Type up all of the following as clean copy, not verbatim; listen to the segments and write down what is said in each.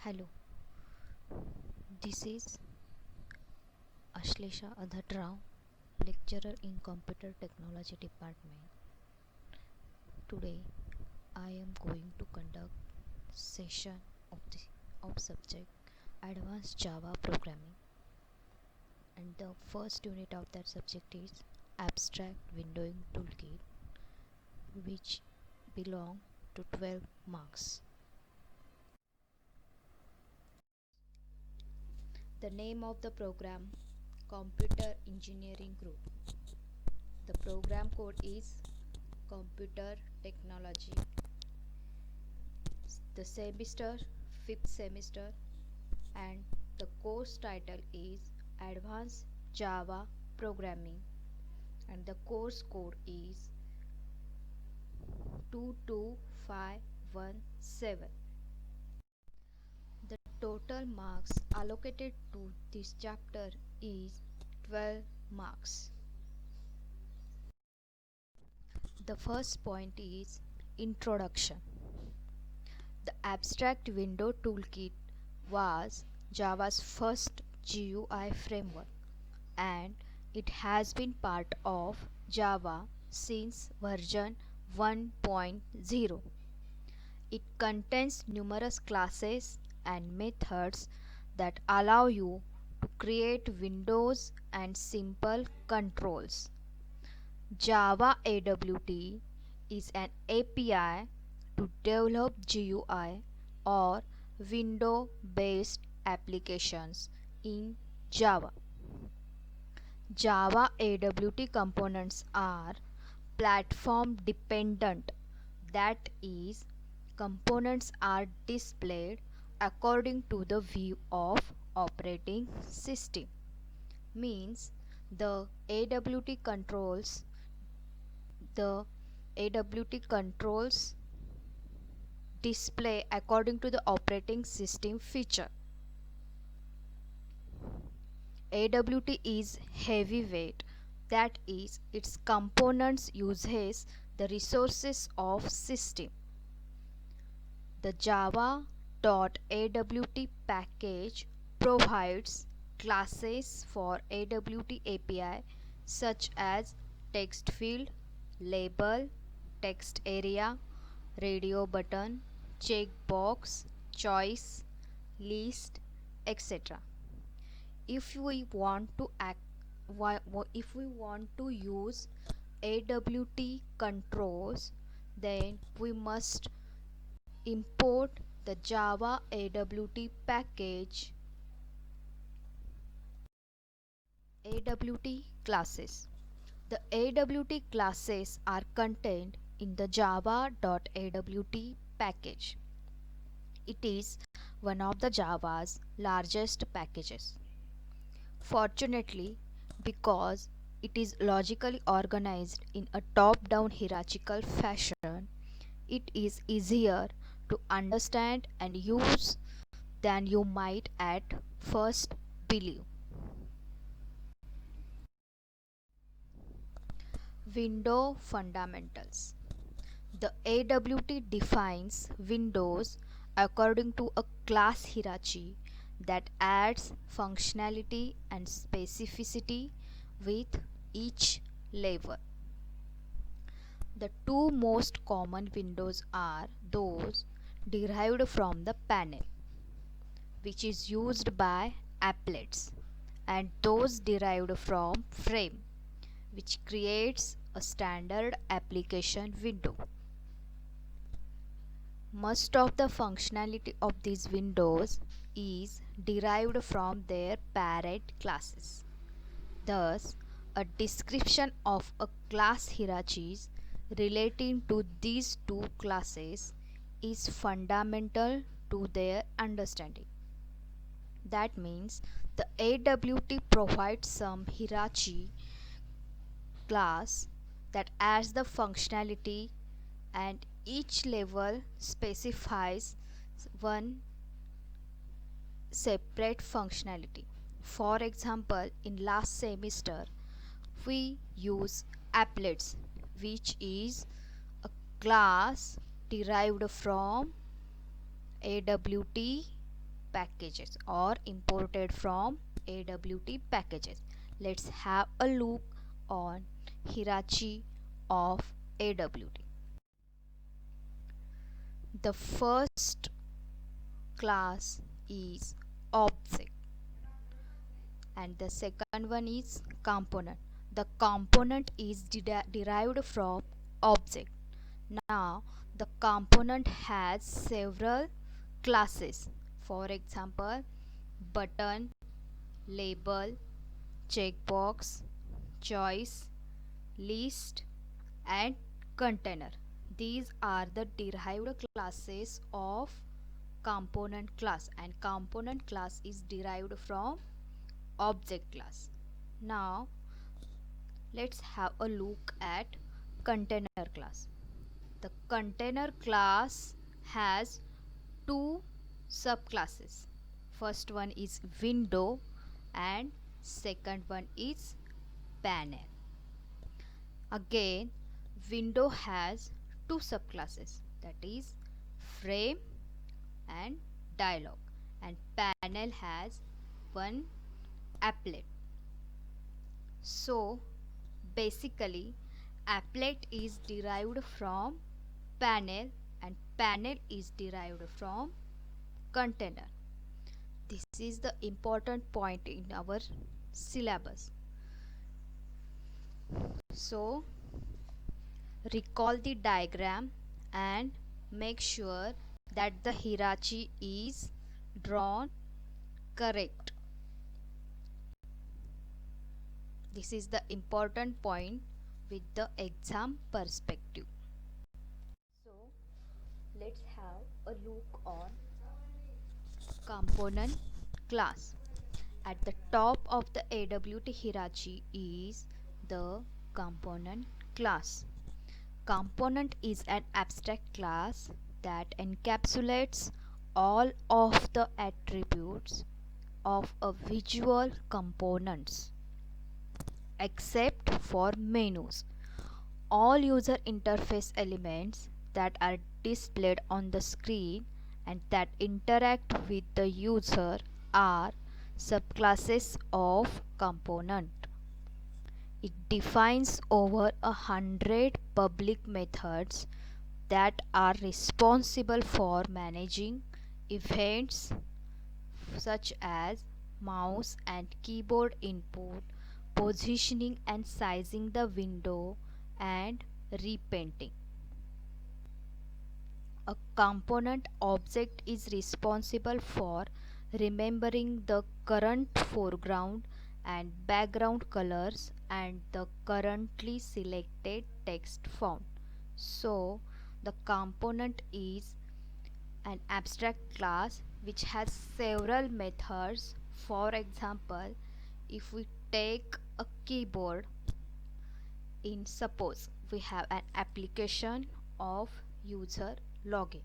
Hello, this is Ashlesha Adhatrao, lecturer in Computer Technology Department. Today, I am going to conduct session of subject Advanced Java Programming, and the first unit of that subject is Abstract Windowing Toolkit, which belong to 12 marks. The name of the program Computer Engineering Group. The program code is Computer Technology. The semester 5th semester, and the course title is Advanced Java Programming, and the course code is 22517. The total marks allocated to this chapter is 12 marks. The first point is Introduction. The Abstract Window Toolkit was Java's first GUI framework, and it has been part of Java since version 1.0. It contains numerous classes and methods that allow you to create windows and simple controls. Java AWT is an API to develop GUI or window based applications in Java. Java AWT components are platform dependent, that is, components are displayed according to the view of operating system. Means the the AWT controls display according to the operating system feature. AWT is heavyweight, that is, its components uses the resources of system. The java.awt package provides classes for AWT API such as text field, label, text area, radio button, checkbox, choice, list, etc. If we want to use AWT controls, then we must import the Java AWT package AWT classes. The AWT classes are contained in the java.awt package. It is one of the Java's largest packages. Fortunately, because it is logically organized in a top-down hierarchical fashion, it is easier to understand and use than you might at first believe. Window fundamentals. The AWT defines windows according to a class hierarchy that adds functionality and specificity with each level. The two most common windows are those derived from the panel, which is used by applets, and those derived from frame, which creates a standard application window. Most of the functionality of these windows is derived from their parent classes. Thus, a description of a class hierarchies relating to these two classes is fundamental to their understanding. That means the AWT provides some hierarchy class that adds the functionality, and each level specifies one separate functionality. For example, in last semester we use applets, which is a class derived from AWT packages or imported from AWT packages. Let's have a look on hierarchy of AWT. The first class is object and the second one is component. The component is derived from object. Now the component has several classes. For example, button, label, checkbox, choice, list and container. These are the derived classes of component class, and component class is derived from object class. Now let's have a look at container class. The container class has two subclasses. First one is window and second one is panel. Again, window has two subclasses, that is frame and dialog, and panel has one applet. So basically applet is derived from panel and panel is derived from container. This is the important point in our syllabus. So recall the diagram and make sure that the hierarchy is drawn correct. This is the important point with the exam perspective. So let's have a look on component class. At the top of the AWT hierarchy is the component class. Component is an abstract class that encapsulates all of the attributes of a visual components except for menus. All user interface elements that are displayed on the screen and that interact with the user are subclasses of component. It defines over 100 public methods that are responsible for managing events such as mouse and keyboard input, positioning and sizing the window, and repainting. A component object is responsible for remembering the current foreground and background colors and the currently selected text font. So the component is an abstract class which has several methods. For example, if we take a keyboard, in suppose we have an application of user login,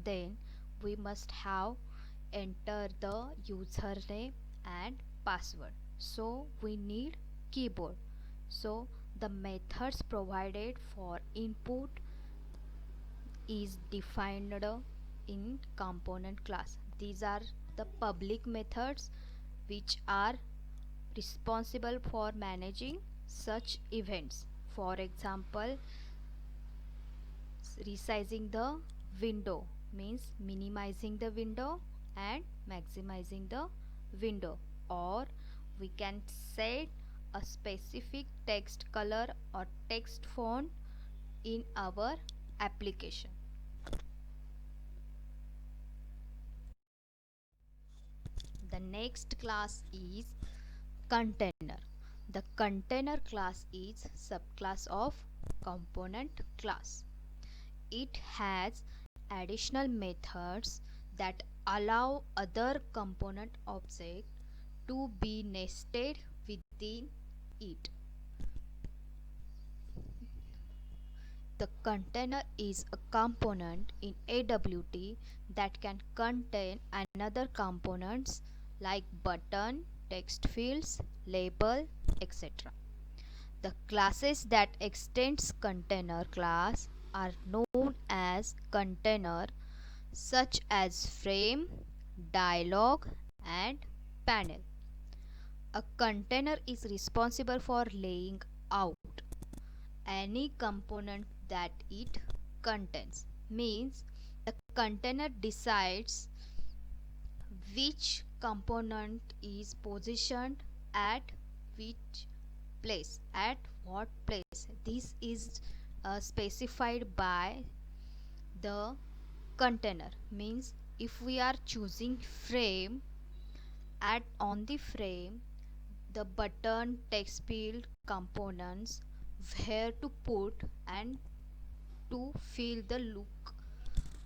then we must have enter the username and password, so we need keyboard. So the methods provided for input is defined in component class. These are the public methods which are responsible for managing such events. For example, resizing the window means minimizing the window and maximizing the window, or we can set a specific text color or text font in our application. The next class is container. The container class is subclass of component class. It has additional methods that allow other component objects to be nested within it. The container is a component in AWT that can contain another components like button, text fields, label, etc. The classes that extends container class are known as container, such as frame, dialog, and panel. A container is responsible for laying out any component that it contains. Means the container decides which component is positioned at which place, at what place. This is specified by the container. Means if we are choosing frame, at on the frame the button, text field, components, where to put and to feel the look,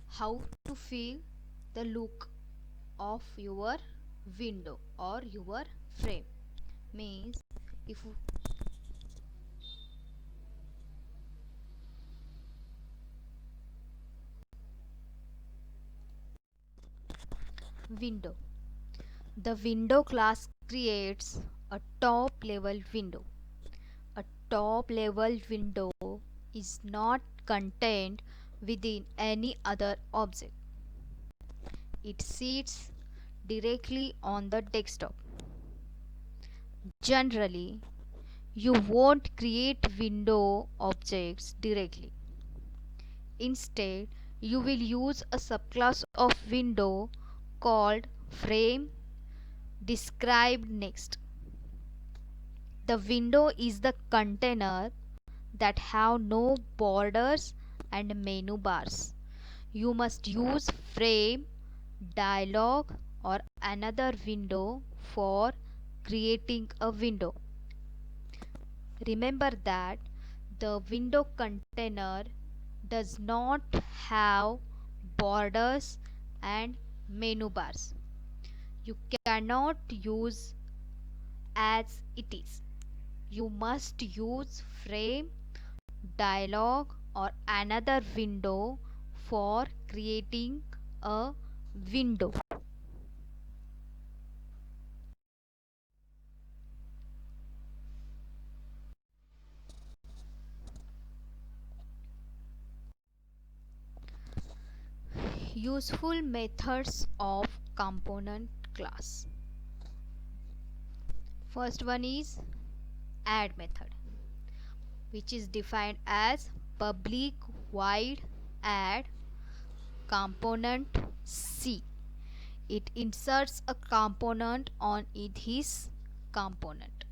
how to feel the look of your window or your frame. Means if window, the window class creates a top level window. A top level window is not contained within any other object. It sits directly on the desktop. Generally, you won't create window objects directly. Instead, you will use a subclass of window called frame, described next. The window is the container that have no borders and menu bars. You must use frame, dialog, or another window for creating a window. Remember that the window container does not have borders and menu bars. You cannot use as it is. You must use frame, dialog, or another window for creating a window. Useful methods of component class. First one is add method, which is defined as public void add component C. It inserts a component on this component.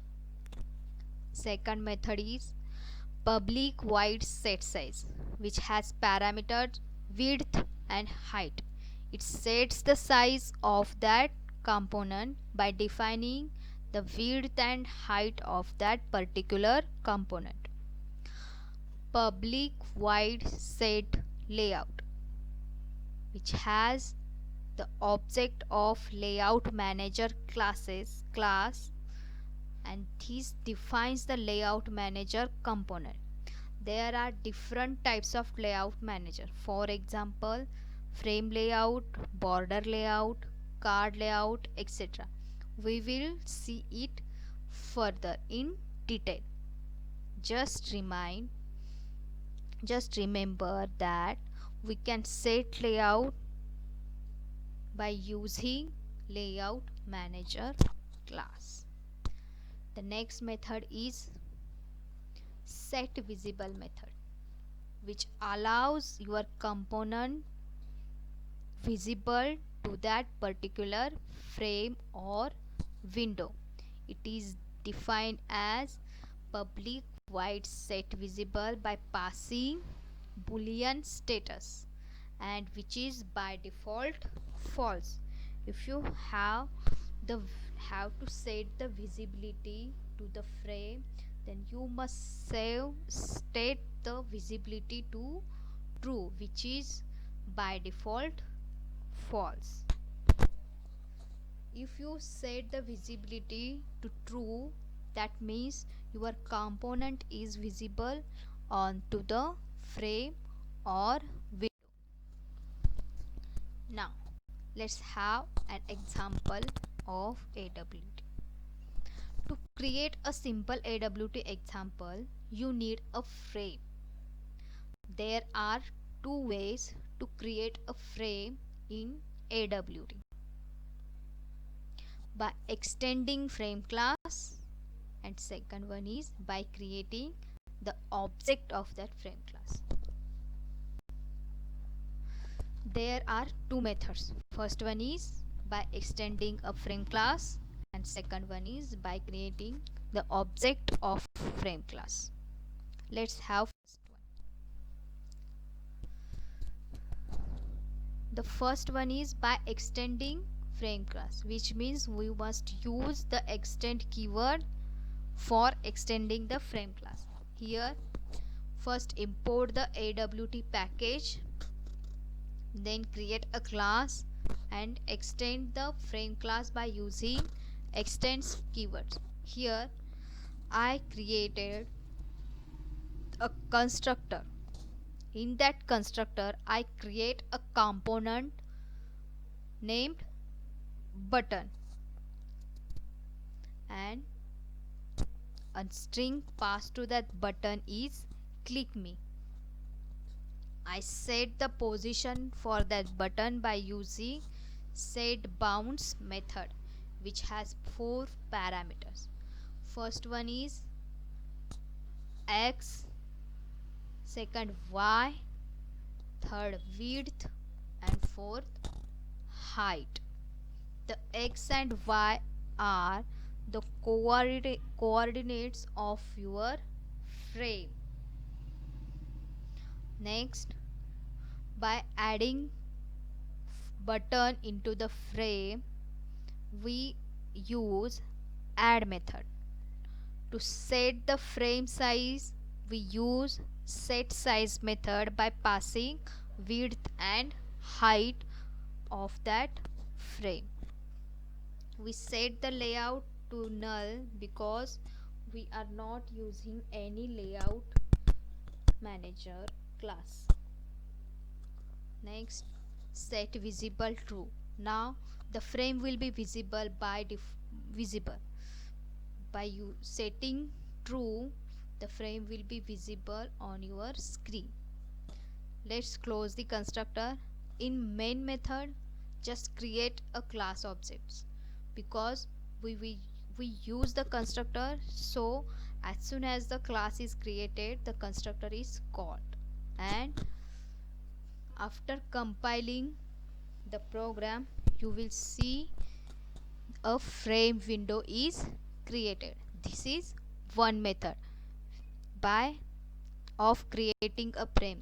Second method is public void set size, which has parameters width and height. It sets the size of that component by defining the width and height of that particular component. Public void set layout, which has the object of layout manager class, and this defines the layout manager component. There are different types of layout manager. For example, frame layout, border layout, card layout, etc. We will see it further in detail. Just remember that we can set layout by using layout manager class. The next method is set visible method, which allows your component visible to that particular frame or window. It is defined as public void set visible by passing boolean status, and which is by default false. If you have to set the visibility to the frame, then you must state the visibility to true, which is by default false. If you set the visibility to true, that means your component is visible onto the frame or window. Now let's have an example of AWT. To create a simple AWT example, you need a frame. There are two ways to create a frame in AWT. by extending frame class, and second one is by creating the object of that frame class. There are two methods. First one is by extending a frame class, and second one is by creating the object of frame class. Let's have first one. The first one is by extending frame class, which means we must use the extend keyword for extending the frame class. Here first import the AWT package, then create a class and extend the frame class by using extends keywords. Here I created a constructor. In that constructor I create a component named button and a string passed to that button is click me. I set the position for that button by using setBounds method, which has 4 parameters. First one is x, second y, third width, and fourth height. The x and y are the coordinates of your frame. Next, by adding button into the frame, we use add method. To set the frame size, we use set size method by passing width and height of that frame. We set the layout to null because we are not using any layout manager class. Next, set visible true. Now the frame will be visible by you setting true, the frame will be visible on your screen. Let's close the constructor. In main method, just create a class objects because we use the constructor, so as soon as the class is created, the constructor is called, and after compiling the program you will see a frame window is created. This is one method of creating a frame,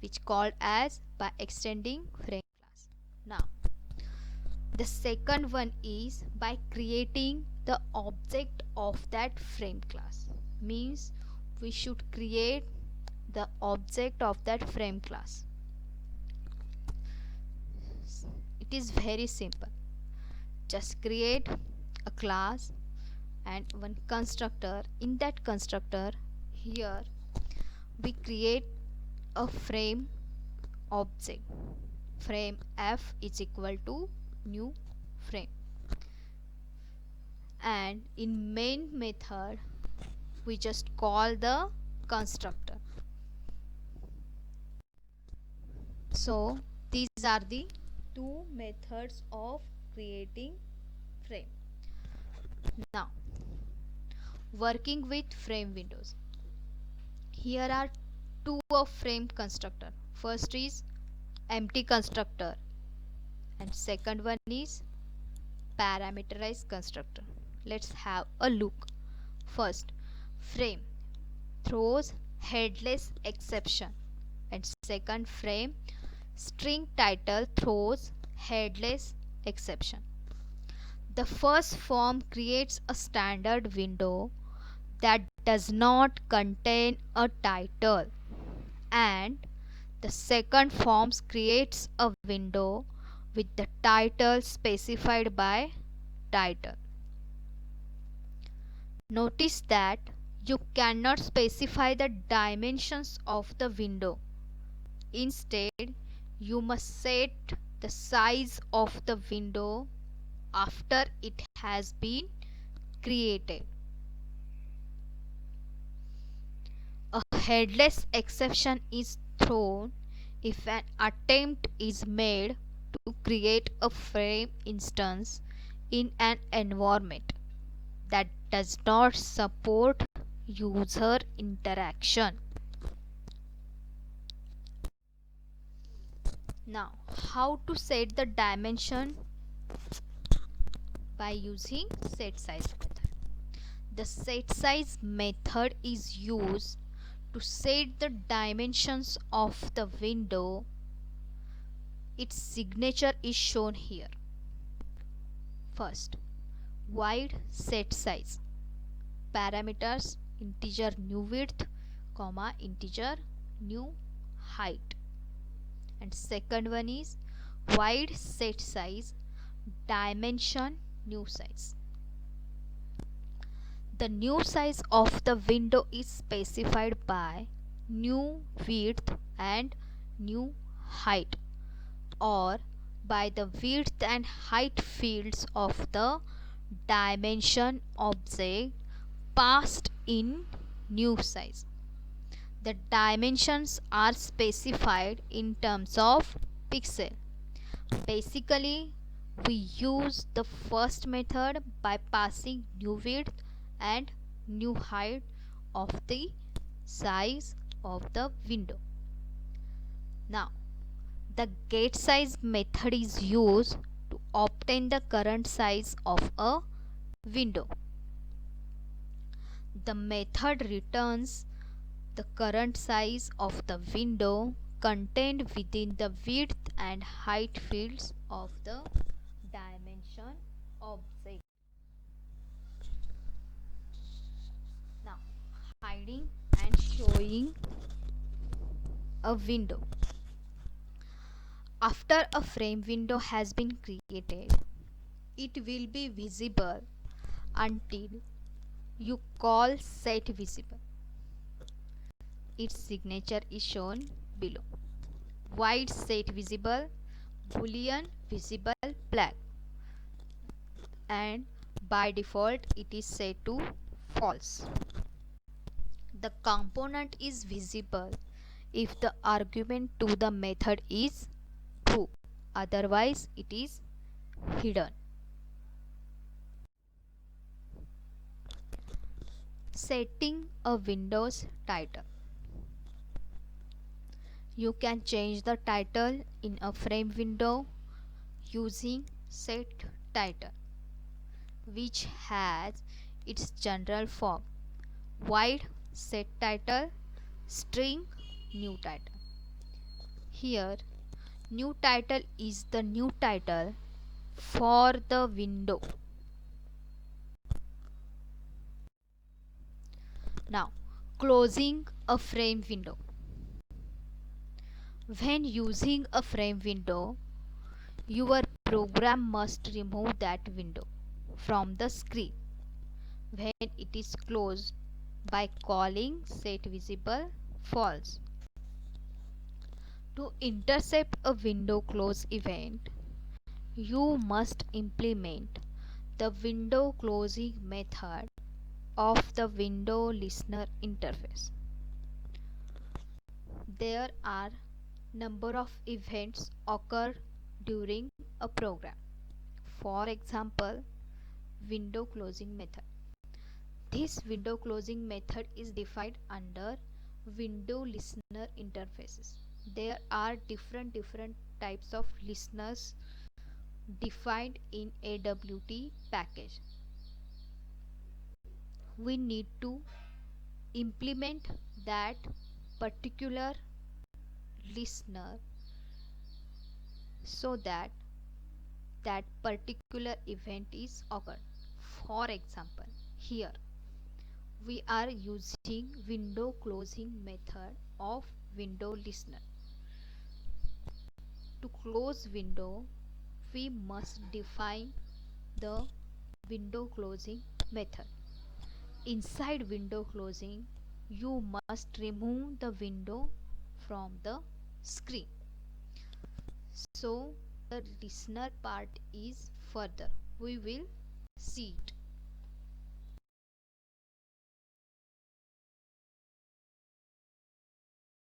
which called as by extending frame class. Now the second one is by creating the object of that frame class. Means we should create the object of that frame class. It is very simple. Just create a class and one constructor. In that constructor, here we create a frame object. Frame f is equal to new frame, and in main method we just call the constructor. So these are the two methods of creating frame. Now working with frame windows, here are two of frame constructor. First is empty constructor and second one is parameterized constructor. Let's have a look. First, frame throws headless exception, and second, frame string title throws headless exception. The first form creates a standard window that does not contain a title, and the second form creates a window with the title specified by title. Notice that you cannot specify the dimensions of the window. Instead, you must set the size of the window after it has been created. A headless exception is thrown if an attempt is made to create a frame instance in an environment that does not support user interaction. Now, how to set the dimension by using set size method. The set size method is used to set the dimensions of the window. Its signature is shown here. First, wide set size. Parameters integer new width, comma integer new height. And second one is wide set size dimension new size. The new size of the window is specified by new width and new height, or by the width and height fields of the dimension object passed in new size. The dimensions are specified in terms of pixel. Basically, we use the first method by passing new width and new height of the size of the window. Now, the get size method is used to obtain the current size of a window. The method returns the current size of the window contained within the width and height fields of the dimension object. Now, hiding and showing a window. After a frame window has been created, it will be visible until you call set visible. Its signature is shown below. Wide set visible, boolean visible black, and by default it is set to false. The component is visible if the argument to the method is true, otherwise it is hidden. Setting a window's title. You can change the title in a frame window using set title, which has its general form: wide set title, string new title. Here, new title is the new title for the window. Now, closing a frame window. When using a frame window, your program must remove that window from the screen when it is closed by calling set visible false. To intercept a window close event, you must implement the window closing method of the window listener interface. There are number of events occur during a program. For example, window closing method. This window closing method is defined under window listener interfaces. There are different types of listeners defined in AWT package. We need to implement that particular listener so that that particular event is occurred. For example, here we are using window closing method of window listener. To close window, we must define the window closing method. Inside window closing, you must remove the window from the screen. So the listener part is further. We will see it.